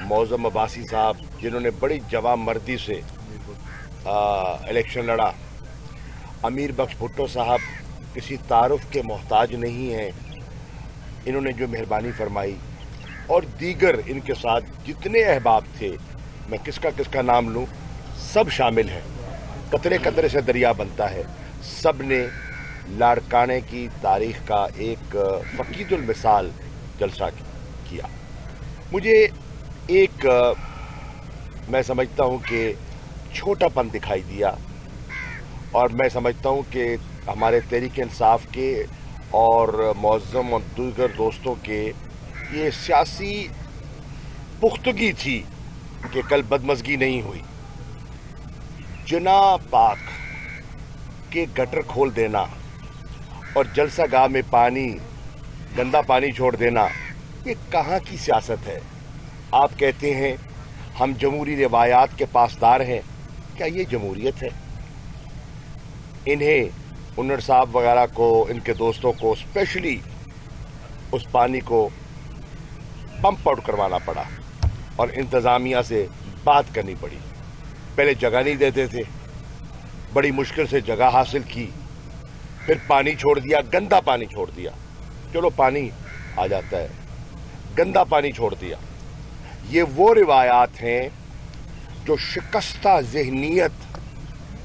मौज़म अब्बासी साहब जिन्होंने बड़ी जवां मर्दी से इलेक्शन लड़ा, अमीर बख्श भुट्टो साहब किसी तारुफ के मोहताज नहीं हैं, इन्होंने जो मेहरबानी फरमाई, और दीगर इनके साथ जितने अहबाब थे, मैं किसका नाम लूँ, सब शामिल हैं। कतरे कतरे से दरिया बनता है। सब ने लाड़काने की तारीख का एक फकीदुल मिसाल जलसा किया। मुझे एक मैं समझता हूँ कि छोटापन दिखाई दिया, और मैं समझता हूँ कि हमारे तहरीक इंसाफ के और मौज़म और दीगर दोस्तों के ये सियासी पुख्तगी थी कि कल बदमज़गी नहीं हुई। जिना पाक के गटर खोल देना और जलसा गाह में गंदा पानी छोड़ देना, ये कहाँ की सियासत है? आप कहते हैं हम जमहूरी रिवायात के पासदार हैं, क्या ये जमहूरियत है? इन्हें उन्नड़ साहब वगैरह को, इनके दोस्तों को स्पेशली उस पानी को पंप आउट करवाना पड़ा और इंतज़ामिया से बात करनी पड़ी। पहले जगह नहीं देते थे, बड़ी मुश्किल से जगह हासिल की, फिर पानी छोड़ दिया, गंदा पानी छोड़ दिया। चलो पानी आ जाता है, गंदा पानी छोड़ दिया। ये वो रिवायात हैं जो शिकस्ता ज़हनियत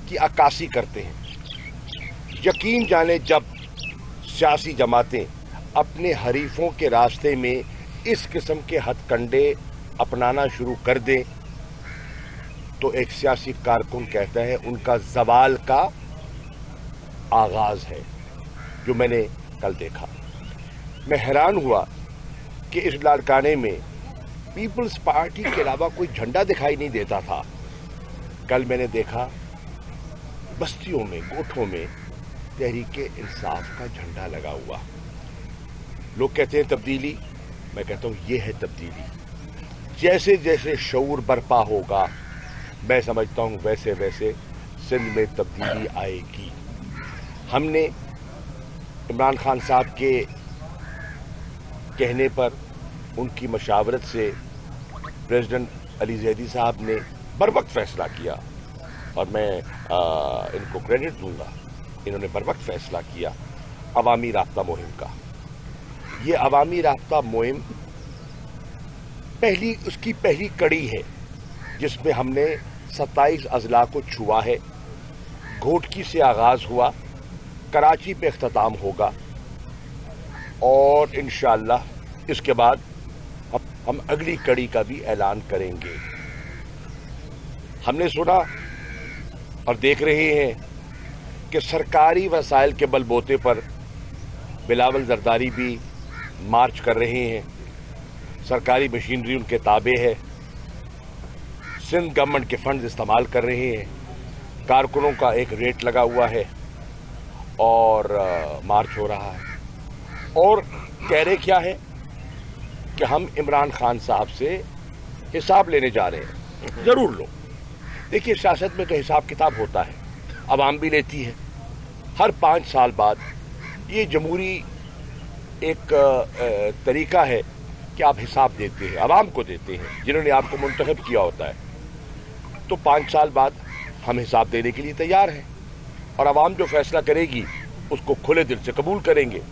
की अक्कासी करते हैं। यकीन जाने जब सियासी जमातें अपने हरीफों के रास्ते में इस किस्म के हथकंडे अपनाना शुरू कर दें तो एक सियासी कारकुन कहता है उनका ज़वाल का आगाज है, जो मैंने कल देखा। मैं हैरान हुआ कि इस लाड़काने में पीपल्स पार्टी के अलावा कोई झंडा दिखाई नहीं देता था। कल मैंने देखा बस्तियों में, गोठों में तहरीके इंसाफ का झंडा लगा हुआ। लोग कहते हैं तब्दीली, मैं कहता हूं ये है तब्दीली। जैसे जैसे शऊर बर्पा होगा, मैं समझता हूं वैसे वैसे सिंध में तब्दीली आएगी। हमने इमरान खान साहब के कहने पर, उनकी मशावरत से प्रेसिडेंट अली ज़ैदी साहब ने बरवक्त फैसला किया, और मैं इनको क्रेडिट दूंगा। इन्होंने बरवक्त फैसला किया अवामी राब्ता मुहिम का। ये अवामी राब्ता मुहिम उसकी पहली कड़ी है, जिसमें हमने 27 अजला को छुआ है। घोटकी से आगाज हुआ, कराची पे इख्तिताम होगा, और इंशाअल्लाह इसके बाद हम अगली कड़ी का भी ऐलान करेंगे। हमने सुना और देख रहे हैं कि सरकारी वसाइल के बलबोते पर बिलावल जरदारी भी मार्च कर रहे हैं। सरकारी मशीनरी उनके ताबे है, सिंध गवर्नमेंट के फंड इस्तेमाल कर रहे हैं। कारकुनों का एक रेट लगा हुआ है और मार्च हो रहा है, और कह रहे क्या है कि हम इमरान खान साहब से हिसाब लेने जा रहे हैं। जरूर लो। देखिए, सियासत में तो हिसाब किताब होता है, अवाम भी लेती है। हर 5 साल बाद ये जमहूरी एक तरीका है कि आप हिसाब देते हैं, अवाम को देते हैं, जिन्होंने आपको मुंतखब किया होता है। तो 5 साल बाद हम हिसाब देने के लिए तैयार हैं, और अवाम जो फैसला करेगी उसको खुले दिल से कबूल करेंगे।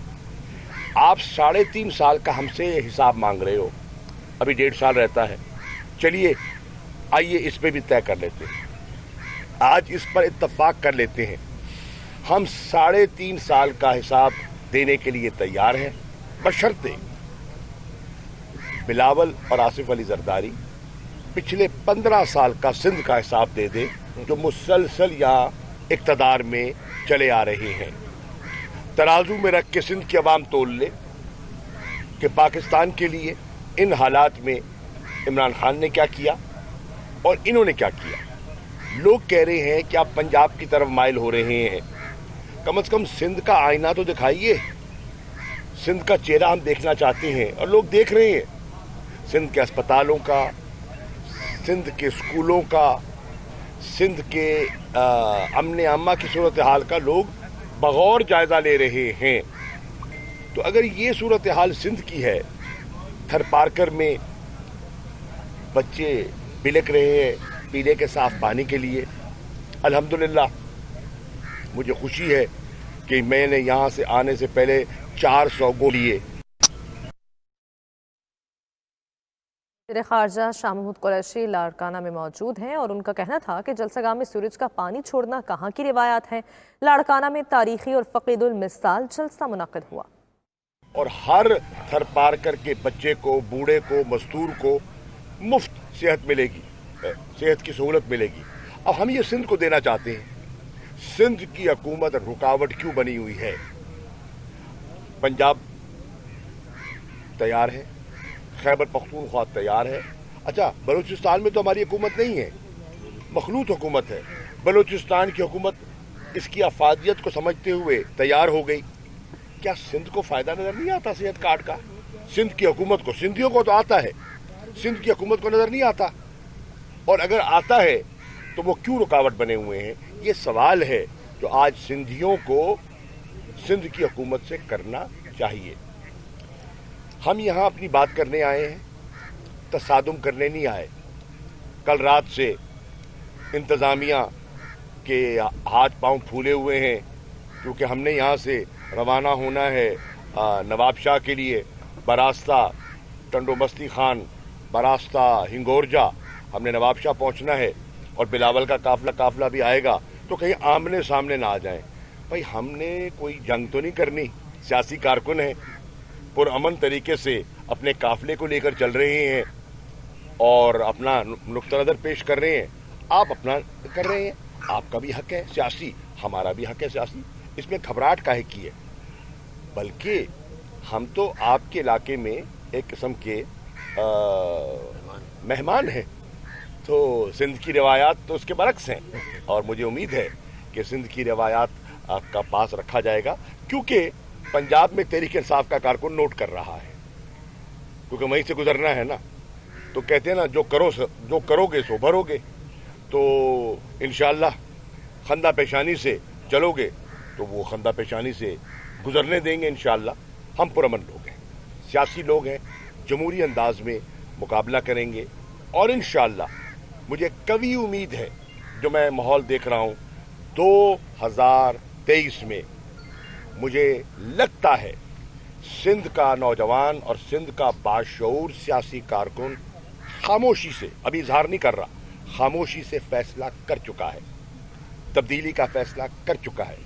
आप 3.5 साल का हमसे हिसाब मांग रहे हो, अभी 1.5 साल रहता है। चलिए, आइए इस पे भी तय कर लेते हैं। आज इस पर इत्तफाक कर लेते हैं, हम 3.5 साल का हिसाब देने के लिए तैयार हैं, बशर्ते बिलावल और आसिफ अली जरदारी पिछले 15 साल का सिंध का हिसाब दे दे, जो मुसलसल यहाँ इक़्तिदार में चले आ रहे हैं। तराजू में रख के सिंध की अवाम तोल ले कि पाकिस्तान के लिए इन हालात में इमरान खान ने क्या किया और इन्होंने क्या किया। लोग कह रहे हैं कि आप पंजाब की तरफ माइल हो रहे हैं, कम से कम सिंध का आईना तो दिखाइए। सिंध का चेहरा हम देखना चाहते हैं, और लोग देख रहे हैं। सिंध के अस्पतालों का, सिंध के स्कूलों का, सिंध के अमन आमा की सूरत हाल का लोग बगौर जायजा ले रहे हैं। तो अगर ये सूरत हाल सिंध की है, थर पार्कर में बच्चे बिलक रहे हैं पीने के साफ पानी के लिए। अल्हम्दुलिल्लाह मुझे खुशी है कि मैंने यहाँ से आने से पहले 400 गो लिए। वज़ीर ख़ारजा शाह महमूद कुरैशी लाड़काना में मौजूद हैं और उनका कहना था कि जलसागाह में सूरज का पानी छोड़ना कहाँ की रिवायात है। लाड़काना में तारीखी और फ़क़ीदुल मिसाल जलसा मुनक़िद हुआ और हर थर पार करके बच्चे को, बूढ़े को, मजदूर को मुफ्त सेहत मिलेगी, सेहत की सहूलत मिलेगी। अब हम ये सिंध को देना चाहते हैं। सिंध की हुकूमत रुकावट क्यों बनी हुई है? पंजाब तैयार है, खैबर पख्तूनख्वा तैयार है। अच्छा, बलूचिस्तान में तो हमारी हुकूमत नहीं है, मखलूत हुकूमत है। बलूचिस्तान की हुकूमत इसकी अफादियत को समझते हुए तैयार हो गई। क्या सिंध को फायदा नजर नहीं आता सेहत कार्ड का? सिंध की हुकूमत को, सिंधियों को तो आता है, सिंध की हुकूमत को नजर नहीं आता। और अगर आता है तो वो क्यों रुकावट बने हुए हैं? ये सवाल है जो आज सिंधियों को सिंध की हुकूमत से करना चाहिए। हम यहाँ अपनी बात करने आए हैं, तसादुम करने नहीं आए। कल रात से इंतज़ामिया के हाथ पांव फूले हुए हैं क्योंकि हमने यहाँ से रवाना होना है नवाब शाह के लिए, बरास्ता टंडो मस्ती खान, बरास्ता हिंगोरजा। हमने नवाब शाह पहुँचना है और बिलावल का काफिला भी आएगा, तो कहीं आमने सामने ना आ जाएं। भाई हमने कोई जंग तो नहीं करनी, सियासी कारकुन है, पुरअमन तरीके से अपने काफिले को लेकर चल रहे हैं और अपना नुक्ता नज़र पेश कर रहे हैं। आप अपना कर रहे हैं, आपका भी हक है सियासी, हमारा भी हक है सियासी। इसमें घबराहट काहे की है? बल्कि हम तो आपके इलाके में एक किस्म के मेहमान हैं, तो सिंध की रिवायात तो उसके बरक्स हैं और मुझे उम्मीद है कि सिंध की रिवायात का पास रखा जाएगा, क्योंकि पंजाब में तहरीक इंसाफ का कारकुन नोट कर रहा है, क्योंकि वहीं से गुजरना है ना। तो कहते हैं ना, जो करोगे सो भरोगे। तो इंशाअल्लाह खंदा पेशानी से चलोगे तो वो खंदा पेशानी से गुजरने देंगे इंशाअल्लाह। हम पुरअमन लोग हैं, सियासी लोग हैं, जमहूरी अंदाज में मुकाबला करेंगे और इंशाअल्लाह मुझे कभी उम्मीद है, जो मैं माहौल देख रहा हूँ 2023 में, मुझे लगता है सिंध का नौजवान और सिंध का बाशऊर सियासी कारकुन खामोशी से, अभी इजहार नहीं कर रहा, खामोशी से फैसला कर चुका है, तब्दीली का फैसला कर चुका है,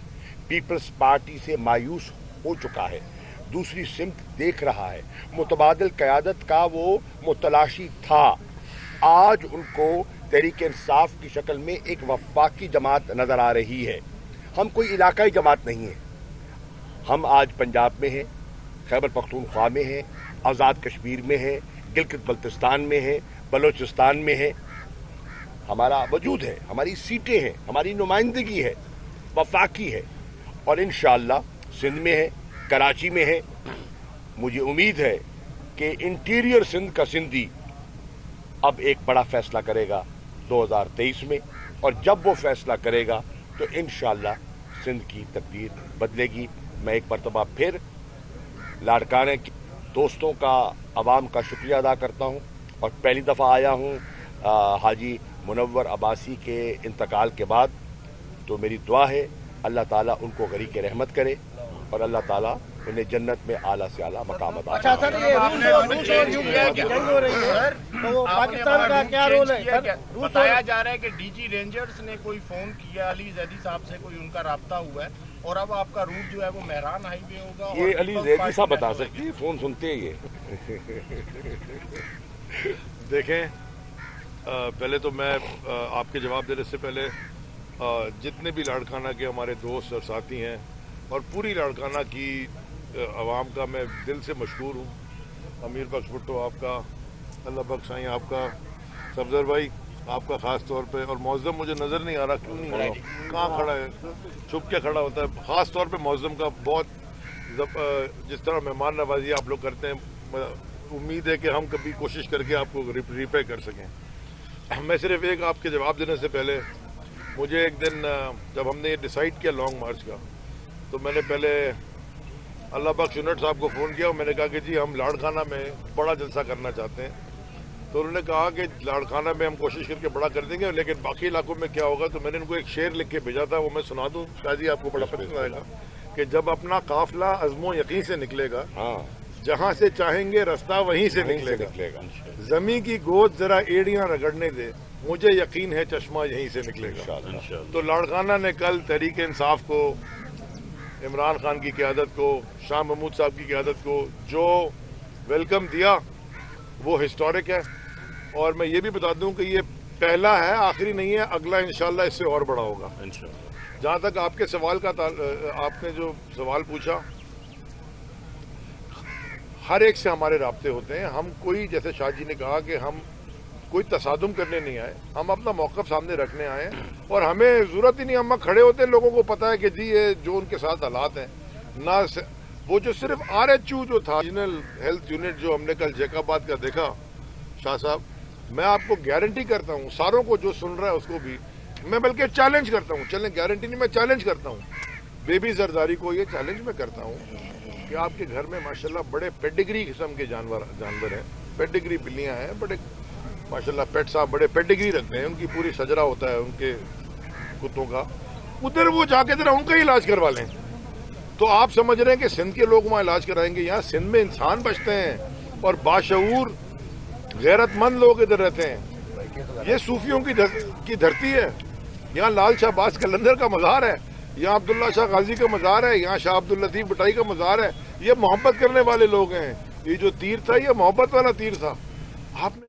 पीपल्स पार्टी से मायूस हो चुका है, दूसरी सिमत देख रहा है। मुतबादिल क़यादत का वो मुतलाशी था, आज उनको तहरीक इंसाफ की शक्ल में एक वफाकी जमात नजर आ रही है। हम कोई इलाकाई जमात नहीं है, हम आज पंजाब में हैं, खैबर पख्तूनख्वा में हैं, आज़ाद कश्मीर में हैं, गिलगित बल्तिस्तान में हैं, बलोचिस्तान में हैं। हमारा वजूद है, हमारी सीटें हैं, हमारी नुमाइंदगी है, वफाकी है और इंशाअल्लाह सिंध में है, कराची में है। मुझे उम्मीद है कि इंटीरियर सिंध का सिंधी अब एक बड़ा फैसला करेगा 2023 में, और जब वो फैसला करेगा तो इंशाअल्लाह सिंध की तकदीर बदलेगी। मैं एक मरतबा फिर लाड़काने के दोस्तों का, अवाम का शुक्रिया अदा करता हूँ और पहली दफ़ा आया हूँ हाजी मुनव्वर अब्बासी के इंतकाल के बाद। तो मेरी दुआ है अल्लाह ताला उनको गरी के रहमत करे और अल्लाह ताला उन्हें जन्नत में आला से आला मकाम अता अच्छा सर, ये रूस और यूक्रेन की जंग हो रही है, तो पाकिस्तान का क्या रोल है? बताया जा रहा है कि डीजी रेंजर्स ने कोई फोन किया, अली जैदी साहब से कोई उनका राब्ता हुआ है और अब आपका रूट जो है वो मेहरान हाईवे होगा। ये अली जैदी साहब बता सकती है, फोन सुनते हैं ये। देखें, पहले तो मैं आपके जवाब देने से पहले जितने भी लाड़काना के हमारे दोस्त और साथी हैं और पूरी लाड़काना की आवाम का मैं दिल से मशहूर हूँ। अमीर बख्श भुट्टो आपका, अल्लाह बख्श साईं आपका, सफदर भाई आपका ख़ास तौर पे, और मौज़म मुझे नज़र नहीं आ रहा, क्यों नहीं आ रहा, कहाँ खड़ा है, छुप के खड़ा होता है। ख़ास तौर पे मौज़म का बहुत जिस तरह मेहमान नवाजी आप लोग करते हैं, उम्मीद है कि हम कभी कोशिश करके आपको रिपे कर सकें। मैं सिर्फ एक आपके जवाब देने से पहले, मुझे एक दिन जब हमने ये डिसाइड किया लॉन्ग मार्च का, तो मैंने पहले अल्लाह बख्श यूनिट साहब को फ़ोन किया और मैंने कहा कि जी हम लाड़काना में बड़ा जलसा करना चाहते हैं تو انہوں نے کہا کہ لاڑکانہ میں ہم کوشش کر کے بڑا کر دیں گے، لیکن باقی علاقوں میں کیا ہوگا. تو میں نے ان کو ایک شعر لکھ کے بھیجا تھا، وہ میں سنا دوں شاید ہی آپ کو بڑا پسند آئے گا کہ جب اپنا قافلہ عزم و یقین سے نکلے گا، ہاں جہاں سے چاہیں گے رستہ وہیں سے نکلے گا. زمین کی گود ذرا ایڑیاں رگڑنے دے، مجھے یقین ہے چشمہ یہیں سے نکلے گا. تو لاڑکانہ نے کل تحریک انصاف کو، عمران خان کی قیادت کو، شاہ محمود صاحب کی قیادت کو جو ویلکم دیا وہ ہسٹورک ہے. اور میں یہ بھی بتا دوں کہ یہ پہلا ہے، آخری نہیں ہے. اگلا انشاءاللہ اس سے اور بڑا ہوگا. جہاں تک آپ کے سوال کا آپ نے جو سوال پوچھا، ہر ایک سے ہمارے رابطے ہوتے ہیں. ہم کوئی، جیسے شاہ جی نے کہا کہ ہم کوئی تصادم کرنے نہیں آئے، ہم اپنا موقف سامنے رکھنے آئے ہیں. اور ہمیں ضرورت ہی نہیں، ہم کھڑے ہوتے ہیں، لوگوں کو پتا ہے کہ جی یہ جو ان کے ساتھ حالات ہیں. نہ وہ جو صرف RHU جو تھا، ریجنل ہیلتھ یونٹ، جو ہم نے کل جیک آباد کا دیکھا شاہ صاحب، میں آپ کو گارنٹی کرتا ہوں، ساروں کو جو سن رہا ہے اس کو بھی میں بلکہ چیلنج کرتا ہوں، چلیں گارنٹی نہیں، میں چیلنج کرتا ہوں بیبی زرداری کو. یہ چیلنج میں کرتا ہوں کہ آپ کے گھر میں ماشاءاللہ بڑے پیڈیگری قسم کے جانور ہیں، پیڈیگری بلیاں ہیں، بڑے ماشاءاللہ پیٹ صاحب بڑے پیڈیگری رکھتے ہیں، ان کی پوری سجرا ہوتا ہے ان کے کتوں کا. ادھر وہ جا کے ذرا ان کا ہی علاج کروا لیں. تو آپ سمجھ رہے ہیں کہ سندھ کے لوگ وہاں علاج کرائیں گے؟ یہاں سندھ میں انسان بچتے ہیں اور باشعور غیرت مند لوگ ادھر رہتے ہیں. یہ صوفیوں کی دھرتی ہے. یہاں لال شاہ باز قلندر کا مزار ہے، یہاں عبداللہ شاہ غازی کا مزار ہے، یہاں شاہ عبداللطیف بٹائی کا مزار ہے. یہ محبت کرنے والے لوگ ہیں. یہ جو تیر تھا یہ محبت والا تیر تھا. آپ نے